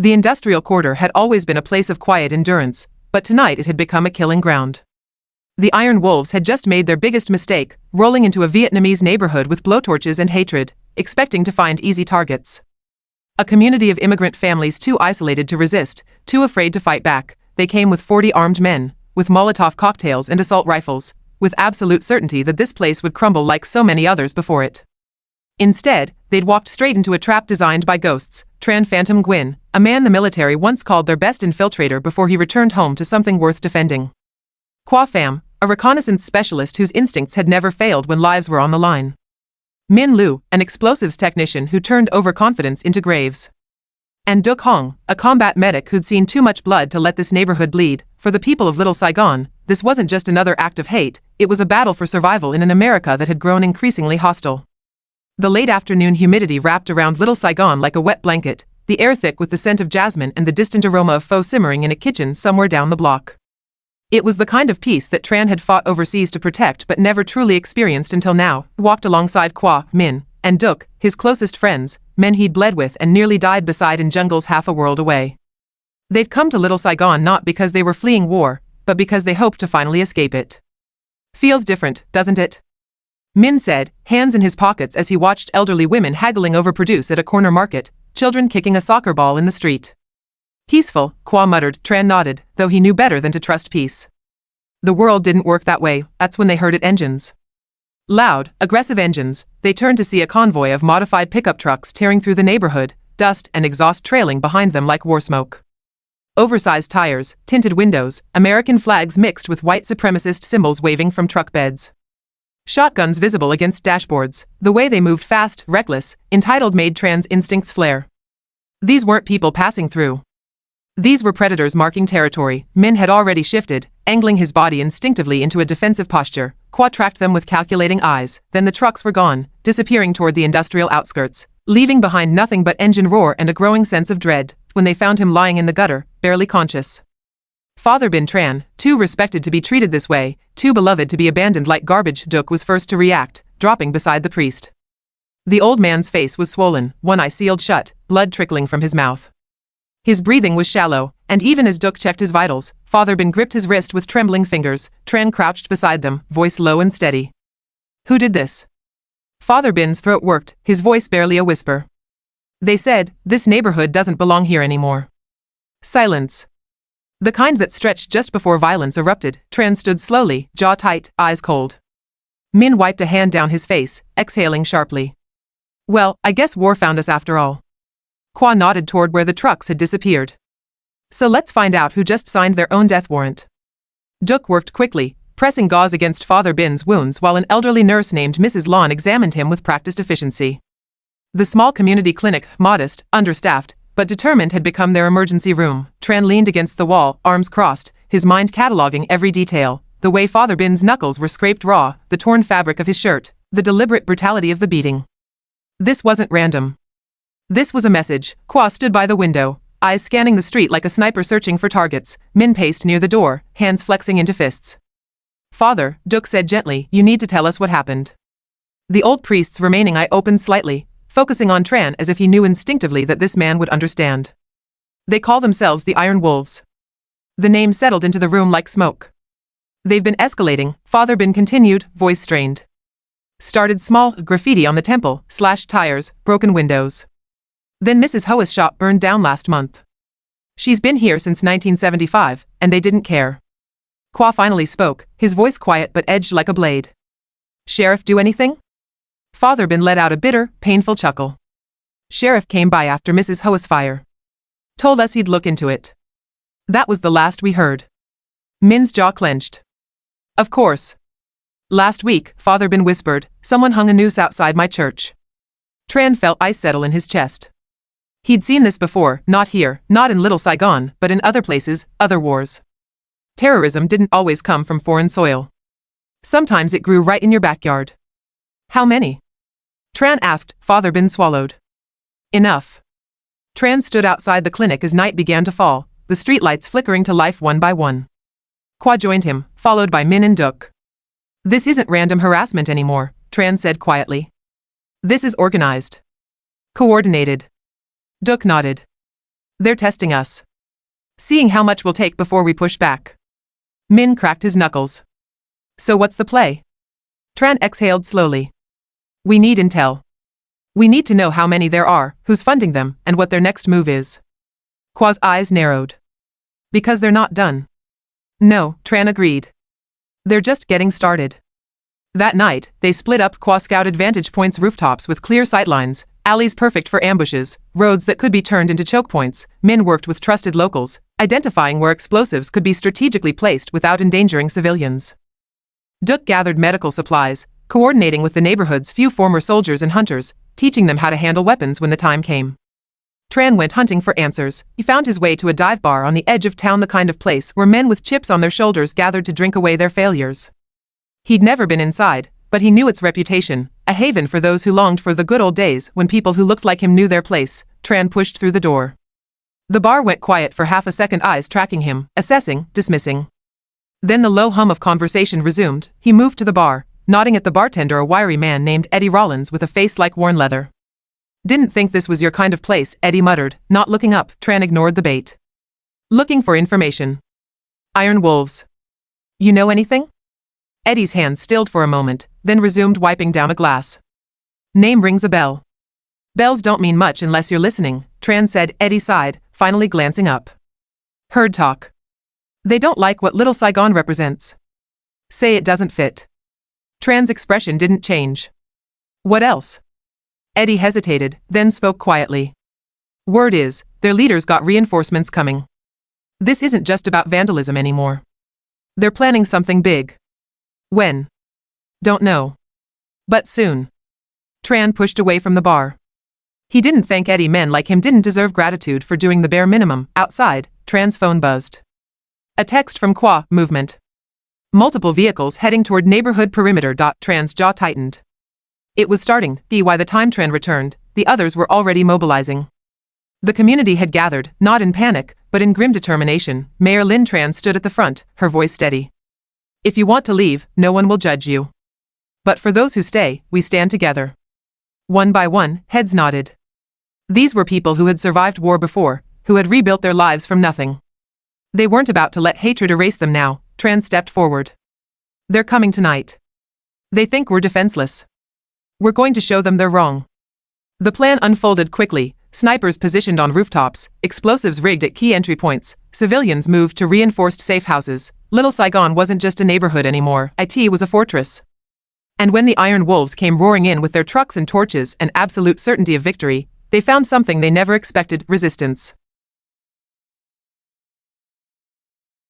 The industrial quarter had always been a place of quiet endurance, but tonight it had become a killing ground. The Iron Wolves had just made their biggest mistake, rolling into a Vietnamese neighborhood with blowtorches and hatred, expecting to find easy targets. A community of immigrant families too isolated to resist, too afraid to fight back, they came with 40 armed men, with Molotov cocktails and assault rifles, with absolute certainty that this place would crumble like so many others before it. Instead, they'd walked straight into a trap designed by ghosts, Tran Phantom Gwyn, a man the military once called their best infiltrator before he returned home to something worth defending. Qua Pham, a reconnaissance specialist whose instincts had never failed when lives were on the line. Min Lu, an explosives technician who turned overconfidence into graves. And Duc Hong, a combat medic who'd seen too much blood to let this neighborhood bleed. For the people of Little Saigon, this wasn't just another act of hate, it was a battle for survival in an America that had grown increasingly hostile. The late afternoon humidity wrapped around Little Saigon like a wet blanket, the air thick with the scent of jasmine and the distant aroma of pho simmering in a kitchen somewhere down the block. It was the kind of peace that Tran had fought overseas to protect but never truly experienced until now. Walked alongside Qua, Min, and Duc, his closest friends, men he'd bled with and nearly died beside in jungles half a world away. They'd come to Little Saigon not because they were fleeing war, but because they hoped to finally escape it. Feels different, doesn't it? Min said, hands in his pockets as he watched elderly women haggling over produce at a corner market, children kicking a soccer ball in the street. Peaceful, Qua muttered. Tran nodded, though he knew better than to trust peace. The world didn't work that way. That's when they heard it. Engines. Loud, aggressive engines. They turned to see a convoy of modified pickup trucks tearing through the neighborhood, dust and exhaust trailing behind them like war smoke. Oversized tires, tinted windows, American flags mixed with white supremacist symbols waving from truck beds. Shotguns visible against dashboards. The way they moved fast, reckless, entitled made Tran's instincts flare. These weren't people passing through. These were predators marking territory. Min had already shifted, angling his body instinctively into a defensive posture. Qua tracked them with calculating eyes. Then the trucks were gone, disappearing toward the industrial outskirts, leaving behind nothing but engine roar and a growing sense of dread, when they found him lying in the gutter, barely conscious. Father Bin Tran, too respected to be treated this way, too beloved to be abandoned like garbage. Duc was first to react, dropping beside the priest. The old man's face was swollen, one eye sealed shut, blood trickling from his mouth. His breathing was shallow, and even as Duc checked his vitals, Father Bin gripped his wrist with trembling fingers. Tran crouched beside them, voice low and steady. Who did this? Father Bin's throat worked, his voice barely a whisper. They said, this neighborhood doesn't belong here anymore. Silence. The kind that stretched just before violence erupted. Tran stood slowly, jaw tight, eyes cold. Min wiped a hand down his face, exhaling sharply. Well, I guess war found us after all. Qua nodded toward where the trucks had disappeared. So let's find out who just signed their own death warrant. Duc worked quickly, pressing gauze against Father Bin's wounds while an elderly nurse named Mrs. Lon examined him with practiced efficiency. The small community clinic, modest, understaffed, but determined, had become their emergency room. Tran leaned against the wall, arms crossed, his mind cataloging every detail, the way Father Bin's knuckles were scraped raw, the torn fabric of his shirt, the deliberate brutality of the beating. This wasn't random. This was a message. Qua stood by the window, eyes scanning the street like a sniper searching for targets. Min paced near the door, hands flexing into fists. Father, Duc said gently, you need to tell us what happened. The old priest's remaining eye opened slightly, focusing on Tran as if he knew instinctively that this man would understand. They call themselves the Iron Wolves. The name settled into the room like smoke. They've been escalating, Father Bin continued, voice strained. Started small, graffiti on the temple, slashed tires, broken windows. Then Mrs. Ho's shop burned down last month. She's been here since 1975, and they didn't care. Qua finally spoke, his voice quiet but edged like a blade. Sheriff do anything? Father Bin let out a bitter, painful chuckle. Sheriff came by after Mrs. Ho's fire. Told us he'd look into it. That was the last we heard. Min's jaw clenched. Of course. Last week, Father Bin whispered, someone hung a noose outside my church. Tran felt ice settle in his chest. He'd seen this before, not here, not in Little Saigon, but in other places, other wars. Terrorism didn't always come from foreign soil. Sometimes it grew right in your backyard. How many? Tran asked. Father Bin swallowed. Enough. Tran stood outside the clinic as night began to fall, the streetlights flickering to life one by one. Qua joined him, followed by Min and Duc. This isn't random harassment anymore, Tran said quietly. This is organized. Coordinated. Duc nodded. They're testing us. Seeing how much we'll take before we push back. Min cracked his knuckles. So what's the play? Tran exhaled slowly. We need intel. We need to know how many there are, who's funding them, and what their next move is. Kwa's eyes narrowed. Because they're not done. No, Tran agreed. They're just getting started. That night, they split up Kwa scouted vantage points rooftops with clear sightlines, alleys perfect for ambushes, roads that could be turned into choke points. Min worked with trusted locals, identifying where explosives could be strategically placed without endangering civilians. Duk gathered medical supplies, coordinating with the neighborhood's few former soldiers and hunters, teaching them how to handle weapons when the time came. Tran went hunting for answers. He found his way to a dive bar on the edge of town, the kind of place where men with chips on their shoulders gathered to drink away their failures. He'd never been inside, but he knew its reputation, a haven for those who longed for the good old days when people who looked like him knew their place. Tran pushed through the door. The bar went quiet for half a second, eyes tracking him, assessing, dismissing. Then the low hum of conversation resumed. He moved to the bar, nodding at the bartender, a wiry man named Eddie Rollins with a face like worn leather. Didn't think this was your kind of place, Eddie muttered, not looking up. Tran ignored the bait. Looking for information. Iron wolves. You know anything? Eddie's hand stilled for a moment, then resumed, wiping down a glass. Name rings a bell. Bells don't mean much unless you're listening, Tran said. Eddie sighed, finally glancing up. Heard talk. They don't like what Little Saigon represents. Say it doesn't fit. Tran's expression didn't change. What else? Eddie hesitated, then spoke quietly. Word is, their leaders got reinforcements coming. This isn't just about vandalism anymore. They're planning something big. When? Don't know. But soon. Tran pushed away from the bar. He didn't think Eddie. Men like him didn't deserve gratitude for doing the bare minimum. Outside, Tran's phone buzzed. A text from Kwa, movement. Multiple vehicles heading toward neighborhood perimeter. Tran's jaw tightened. It was starting. By the time Tran returned, the others were already mobilizing. The community had gathered, not in panic, but in grim determination. Mayor Lin Tran stood at the front, her voice steady. If you want to leave, no one will judge you. But for those who stay, we stand together. One by one, heads nodded. These were people who had survived war before, who had rebuilt their lives from nothing. They weren't about to let hatred erase them now. Tran stepped forward. They're coming tonight. They think we're defenseless. We're going to show them they're wrong. The plan unfolded quickly. Snipers positioned on rooftops, explosives rigged at key entry points, civilians moved to reinforced safe houses. Little Saigon wasn't just a neighborhood anymore. It was a fortress. And when the Iron Wolves came roaring in with their trucks and torches and absolute certainty of victory, they found something they never expected: resistance.